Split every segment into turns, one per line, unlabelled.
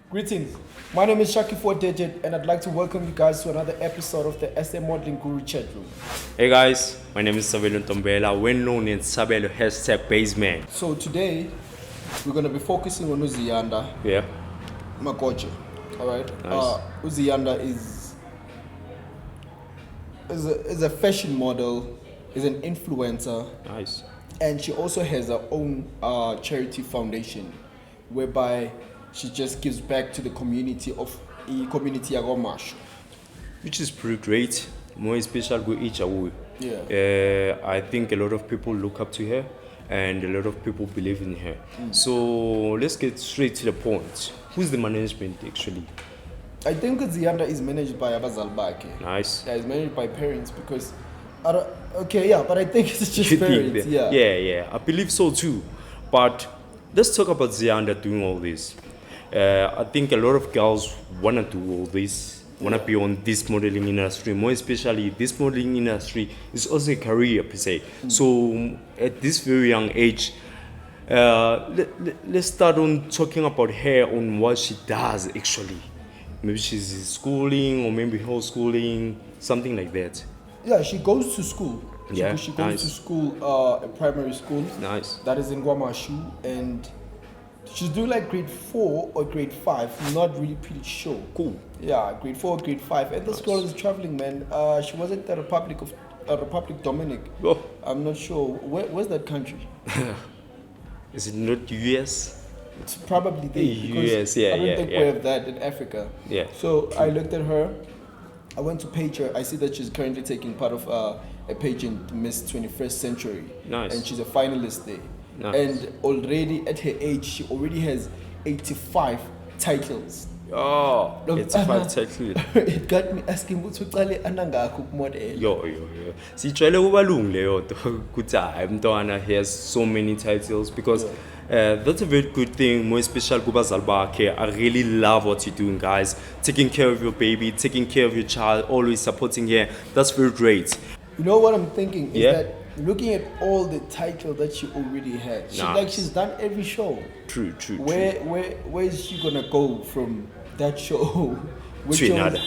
Greetings. My name is Shaki 4Digit, and I'd like to welcome you guys to another episode of the SA Modeling Guru Chatroom.
Hey guys, my name is Sabelo Ntombela, well known in Sabelo #Baseman.
So today, we're going to be focusing on Uziyanda
Yeah,
Makoche. Alright?
Nice.
Uziyanda is a fashion model, is an influencer,
nice.
and she also has her own charity foundation whereby she just gives back to the community of Yagomash.
Which is pretty great, more especially with each other.
Yeah.
I think a lot of people look up to her and a lot of people believe in her. So let's get straight to the point. Who's the management actually?
I think Uziyanda is managed by Abazal Bake.
Nice.
Yeah, it's managed by parents because but I think it's just
You think
parents.
that-
Yeah.
yeah, I believe so too. But let's talk about Zianda doing all this. I think a lot of girls want to do all this, want to be on this modeling industry. More especially, this modeling industry is also a career per se. So at this very young age, let's start on talking about her, on what she does actually. Maybe she's schooling or maybe homeschooling, something like that.
Yeah, she goes to school. She goes
Nice.
to school, a primary school.
Nice.
That is in Guamashu, and she's doing like grade 4 or grade 5. Not really pretty sure.
Cool.
Yeah, grade 4 or grade 5. And this girl is traveling, man. She was at the Republic Dominic.
Oh,
I'm not sure. Where's that country?
is it not US?
It's probably there.
US, yeah,
I don't
yeah,
think
yeah.
we have that in Africa.
Yeah.
So I looked at her. I went to page her. I see that she's currently taking part of a pageant, Miss 21st Century.
Nice.
And she's a finalist there.
Nice.
And already at her age, she already has 85 titles.
Oh,
Look,
it's 5 titles.
It got me asking, what's anangakho kumodel?
Yo. Sijwayele kuba lungu leyo nto kuthi hayi umntwana he has so many titles because that's a very good thing, more especially kubazali bakhe. I really love what you're doing, guys. Taking care of your baby, taking care of your child, always supporting her. That's very great.
You know what I'm thinking is
Yeah.
that looking at all the titles that she already had, she's done every show.
True.
Where is she gonna go from that show? Which
To
shows
another.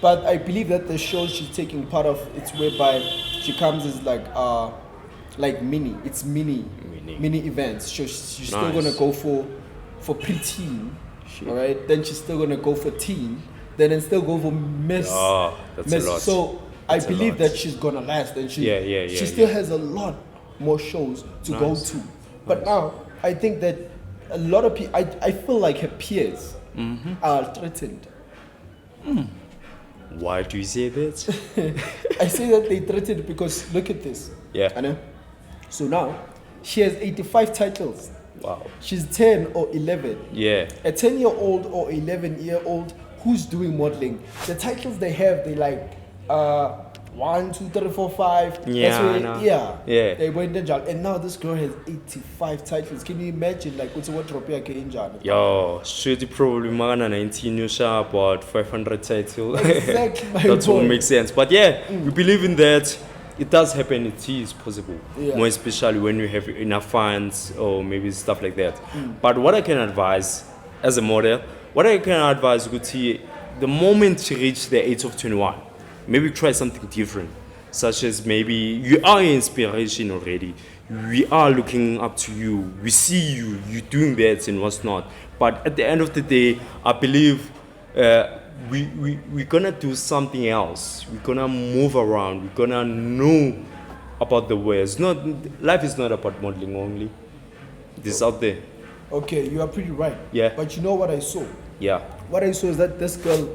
But I believe that the show she's taking part of, it's whereby she comes as like mini events. So she's still
Nice.
gonna go for preteen, all right? Then she's still gonna go for teen. Then and still go for miss.
Oh, that's
miss.
a lot.
So
That's
I
a
believe
lot.
that she's gonna last, and she
Yeah,
still
yeah.
has a lot more shows to go
Nice.
to. But now I think that a lot of people, I feel like her peers are threatened.
Why do you say that?
I say that they threatened because look at this.
Yeah.
I know. So now she has 85 titles.
Wow.
She's 10 or 11.
Yeah.
A 10-year-old or 11-year-old who's doing modeling, the titles they have, they like 1, 2, 3, 4, 5.
Yeah,
That's where,
I know.
yeah.
Yeah.
They went in jail. And now this girl has 85 titles. Can you imagine like what's what Tropia in jail?
Yo, should probably Magana 19 you share about 500 titles.
Exactly my
That will
point.
make sense. But yeah, we believe in that. It does happen, it is possible.
Yeah.
More especially when you have enough funds or maybe stuff like that. But what I can advise as a model, what I can advise Guti, the moment you reach the age of 21, maybe try something different. Such as maybe you are an inspiration already. We are looking up to you. We see you doing that and what's not. But at the end of the day, I believe we're gonna do something else. We're gonna move around. We're gonna know about the world. Life is not about modeling only. This is out there.
Okay, you are pretty right.
Yeah.
But you know what I saw?
Yeah.
What I saw is that this girl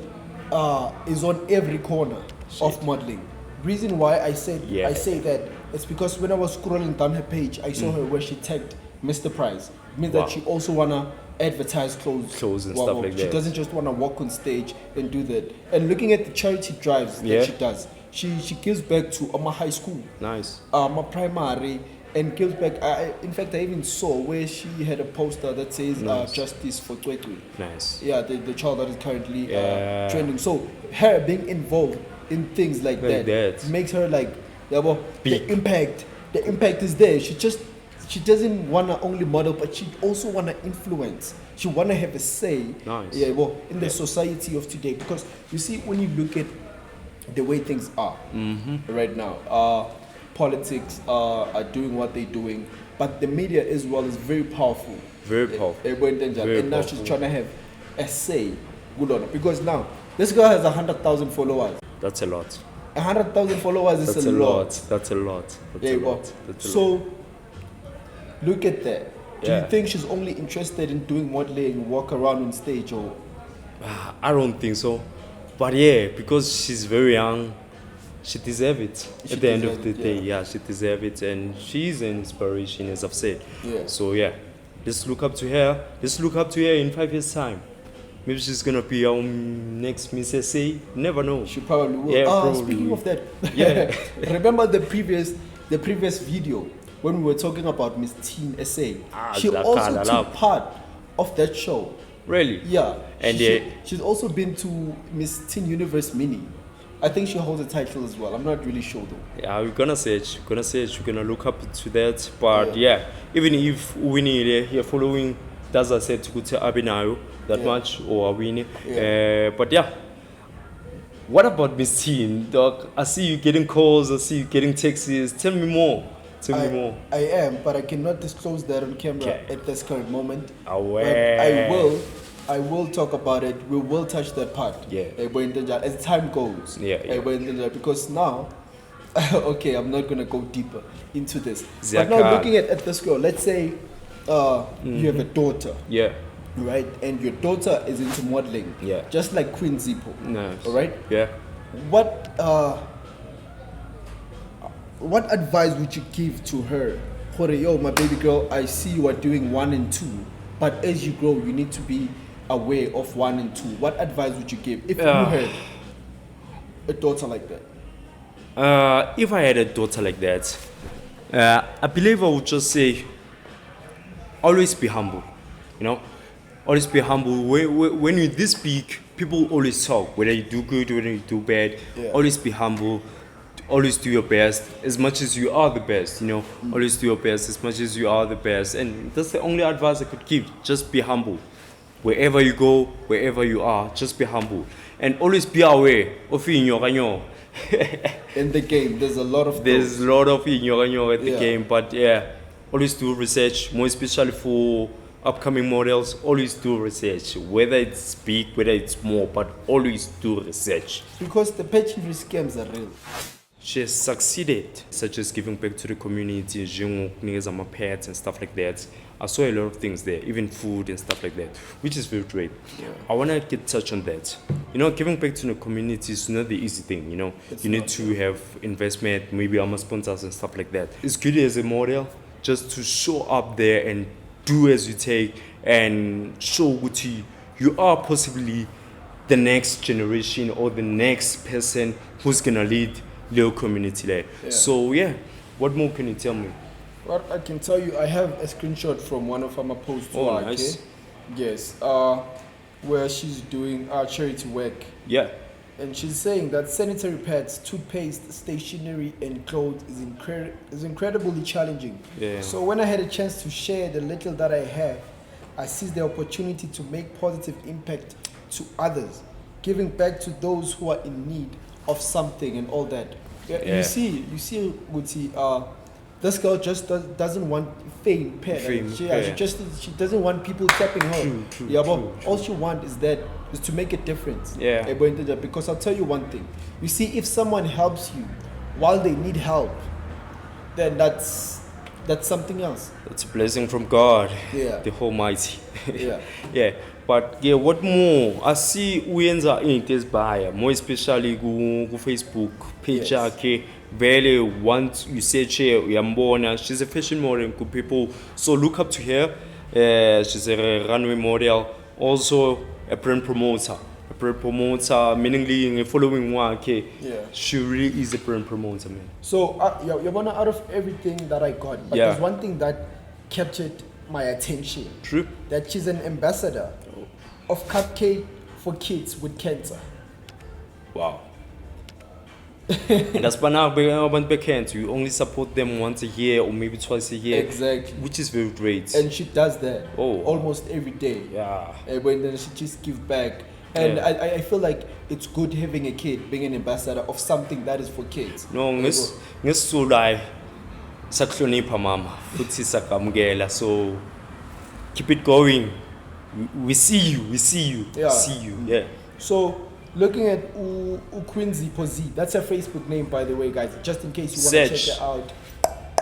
is on every corner of modeling. Reason why I say that it's because when I was scrolling down her page, I saw her where she tagged Mr. Price. It means
Wow.
that she also wanna advertise clothes
And stuff like
She
that.
doesn't just wanna walk on stage and do that. And looking at the charity drives
Yeah.
that she does, she gives back to my high school,
Nice.
my primary, and gives back. In fact, I even saw where she had a poster that says
Nice.
"Justice for Twetwe."
Nice.
Yeah, the child that is currently
Yeah.
trending. So her being involved in things like
Like that.
makes her like Yeah, well,
Big.
the impact is there. She doesn't wanna only model, but she also wanna influence. She wanna have a say.
Nice.
Yeah, well, in the society of today, because you see, when you look at the way things are right now, politics are doing what they're doing, but the media as well is very powerful.
Very powerful. Very
And now
powerful.
she's trying to have a say. Good on her. Because now this girl has 100,000 followers.
That's a lot.
100,000 followers is
That's
a
a
lot.
lot. That's a lot. That's
Yeah,
a
well,
lot. That's a lot.
so look at that. Do
Yeah.
you think she's only interested in doing modeling, walk around on stage, or
I don't think so. But yeah, because she's very young, she deserves it.
She
At the end of
deserve
the
it,
day,
yeah.
yeah, she deserves it, and she's an inspiration, as I've said.
Yeah.
So yeah, let's look up to her. Let's look up to her in 5 years' time. Maybe she's gonna be our next Miss SA. Never know.
she probably will?
Yeah, probably
Speaking
will.
of that,
Yeah.
remember the previous video when we were talking about Miss Teen SA? She
Zakala
also
love.
took part of that show.
Really?
Yeah,
And
she's also been to Miss Teen Universe Mini. I think she holds a title as well. I'm not really sure though.
Yeah, we're gonna search. We're gonna look up to that. But yeah, even if Winnie here following, as I said, to go to Abinayo that
Yeah.
much or Winnie.
Yeah.
But yeah, what about Miss Teen, Doc? I see you getting calls. I see you getting texts. Tell me more. Tell me more.
I am, but I cannot disclose that on camera
Okay.
at this current moment.
Aware.
But I will talk about it. We will touch that part.
Yeah.
As time goes.
Yeah, yeah.
Because now, okay, I'm not gonna go deeper into this. But
Zakal.
now looking at this girl, let's say you have a daughter,
Yeah.
right? And your daughter is into modeling.
Yeah.
Just like Queen Zippo.
Nice.
All right.
Yeah.
What advice would you give to her? Yo, my baby girl, I see you are doing 1 and 2, but as you grow, you need to be aware of 1 and 2. What advice would you give if you had a daughter like that?
If I had a daughter like that, I believe I would just say, always be humble. You know, always be humble. When you're this big, people always talk. Whether you do good, whether you do bad,
Yeah.
always be humble. Always do your best as much as you are the best. You know, always do your best as much as you are the best. And that's the only advice I could give. Just be humble. Wherever you go, wherever you are, just be humble. And always be aware of your
In the game, there's a lot of
There's a lot of at the
Yeah.
game, but yeah, always do research, more especially for upcoming models. Always do research, whether it's big, whether it's small, but always do research.
because the pageantry scams are real.
She has succeeded, such as giving back to the community, my pets and stuff like that. I saw a lot of things there, even food and stuff like that, which is very great.
Yeah.
I want to get touch on that. You know, giving back to the community is not the easy thing, you know.
It's
you need
not,
to have investment, maybe I'm a sponsors and stuff like that. It's good as a model just to show up there and do as you take and show what you are possibly the next generation or the next person who's gonna lead little community there.
Yeah.
So yeah, what more can you tell me?
What I can tell you, I have a screenshot from one of my posts.
Oh, nice.
Yes. Where she's doing charity work.
Yeah.
And she's saying that sanitary pads, toothpaste, stationery, and clothes is incredibly challenging.
Yeah.
So when I had a chance to share the little that I have, I seized the opportunity to make positive impact to others, giving back to those who are in need of something and all that.
Yeah.
You see, Guti, this girl just doesn't want fame. She doesn't want people tapping her.
True,
Yeah, but
true.
all she wants is to make a difference.
Yeah.
Because I'll tell you one thing. You see, if someone helps you while they need help, then that's something else.
It's a blessing from God,
Yeah.
the Almighty.
Yeah.
Yeah. But yeah, what more? I see uyenza into ezibhaya, more especially ku Facebook page
Yes.
yakhe. Vele once you search her, uyambona. She's a fashion model to people. So look up to her. She's a runway model, also a brand promoter. A brand promoter, meaning following wakhe.
Yeah.
She really is a brand promoter, man.
So, you're out of everything that I got, but
Yeah.
there's one thing that captured my attention.
True.
That she's an ambassador of Cupcake for Kids with Cancer.
Wow. And that's why now you only support them once a year or maybe twice a year.
Exactly.
Which is very great.
And she does that
Oh.
almost every day.
Yeah.
When then she just give back. And
Yeah.
I feel like it's good having a kid, being an ambassador of something that is for kids.
No, ngesulai sakuhlonipha mama futhi sakamukela, so keep it going. We see you.
Yeah.
See you. Yeah.
So looking at Quincy Pozzi, that's her Facebook name, by the way, guys. Just in case you want to
Search.
check her out.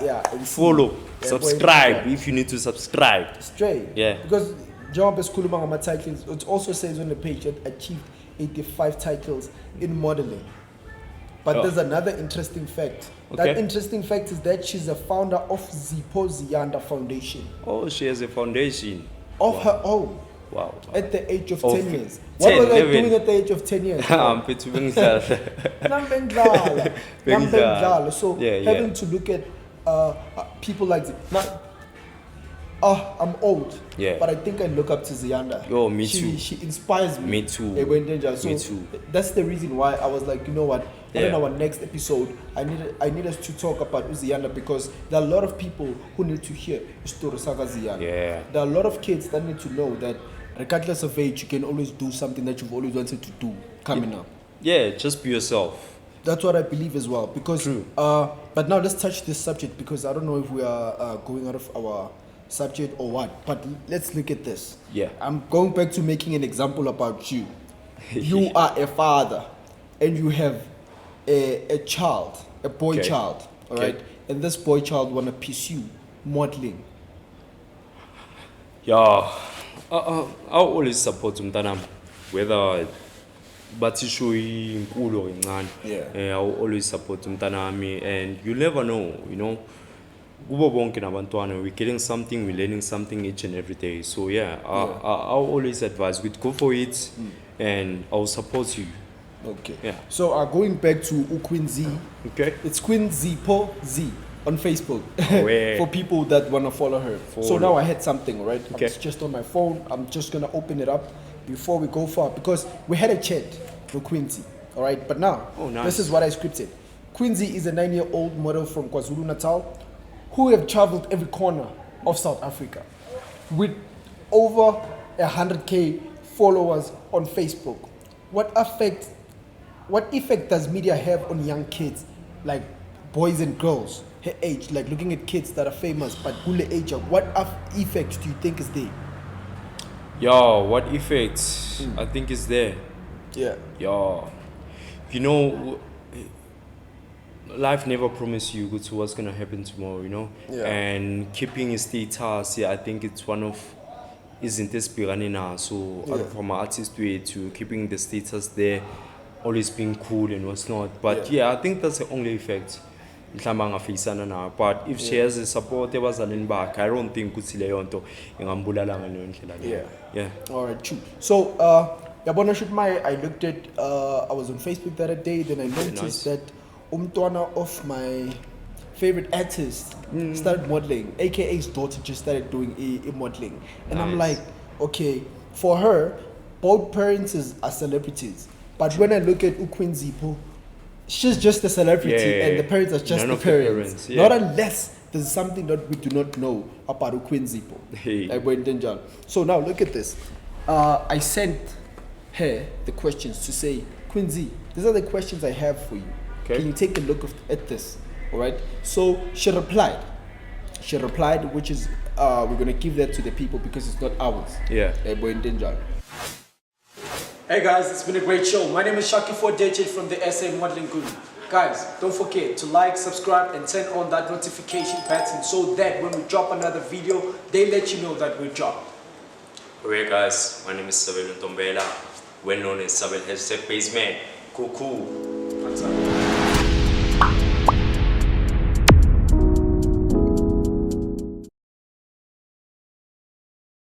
Yeah, and see.
Follow,
Yeah,
subscribe
boy,
if you need to subscribe.
straight.
Yeah.
Because job is kuluma titles. It also says on the page that achieved 85 titles in modeling. But
Oh.
there's another interesting fact.
Okay.
That interesting fact is that she's a founder of Zipho Ziyanda Foundation
Oh, she has a foundation.
of her own
Wow.
at the age of
Of
10 years. What
10,
was I
11.
doing at the age of 10 years?
Mphethu bengidlala.
Nambendlala. Nambendlala. So
Yeah, yeah.
having to look at people like now, I'm old,
Yeah.
but I think I look up to Ziyanda.
Yo, me
she,
too.
She inspires me.
Me too.
So
Me too.
That's the reason why I was like, you know what?
Yeah.
In our next episode, I need us to talk about Ziyanda because there are a lot of people who need to hear story Saga Ziyanda.
Yeah.
There are a lot of kids that need to know that regardless of age, you can always do something that you've always wanted to do coming up.
Yeah, just be yourself.
That's what I believe as well. Because,
True.
but now let's touch this subject because I don't know if we are going out of our subject or what. But let's look at this.
Yeah.
I'm going back to making an example about you. You are a father, and you have a child, a boy
Okay.
child, all
Okay.
right? And this boy child wanna pursue modeling.
Yeah. I always support umntanami, whether bathi show inkulu or incane.
Yeah.
I always support umntanami, and you never know, you know. Kubo bonke nabantwana, we're getting something, we're learning something each and every day. So yeah, I'll always advise we go for it, and I'll support you.
Okay.
Yeah.
So going back to Queen Z,
Okay.
it's Queen Zipho Z on Facebook
yeah.
for people that want to follow her. So
Follow.
now I had something, right?
Okay.
It's just on my phone. I'm just going to open it up before we go far because we had a chat with Quincy, all right? But now,
Oh, nice.
this is what I scripted. Quincy is a 9-year-old model from KwaZulu-Natal who have traveled every corner of South Africa with over 100K followers on Facebook. What effect does media have on young kids, like boys and girls, her age, like looking at kids that are famous, but Gule age, what effect do you think is there?
Yeah, what effect I think is there?
Yeah.
Yeah. You know, life never promises you good to what's gonna happen tomorrow, you know?
Yeah.
And keeping a status, yeah, I think it's one of isn't this now. So
Yeah.
from an artist way to keeping the status there, always being cool and what's not. But yeah, I think that's the only effect. But if she has a support, I don't think ukuthi leyo nto ingambulala ngaleyo ndlela leyo.
Yeah.
Yeah.
All right, true. So, Yabona Shutmai, I looked at, I was on Facebook the other day, then I noticed
nice.
that Umtwana of my favorite artist started modeling, aka his daughter just started doing a modeling. And I'm
Nice.
like, okay, for her, both parents are celebrities. But when I look at Queen Zipho, she's just a celebrity
Yeah.
and the parents are just
None
the
of the
parents.
parents, yeah.
Not unless there's something that we do not know about Queen Zipho.
Hey.
So now look at this. I sent her the questions to say, Quincy, these are the questions I have for you.
Okay.
Can you take a look at this? All right. So she replied. She replied, which is we're gonna give that to the people because it's not ours.
Yeah.
Hey guys, it's been a great show. My name is Shaki Fordechet from the SA Modeling Guru. Guys, don't forget to like, subscribe, and turn on that notification button so that when we drop another video, they let you know that we dropped.
Alright guys, my name is Sabel Ntombela, well known as Sabel #Baseman. Cool.
What's up?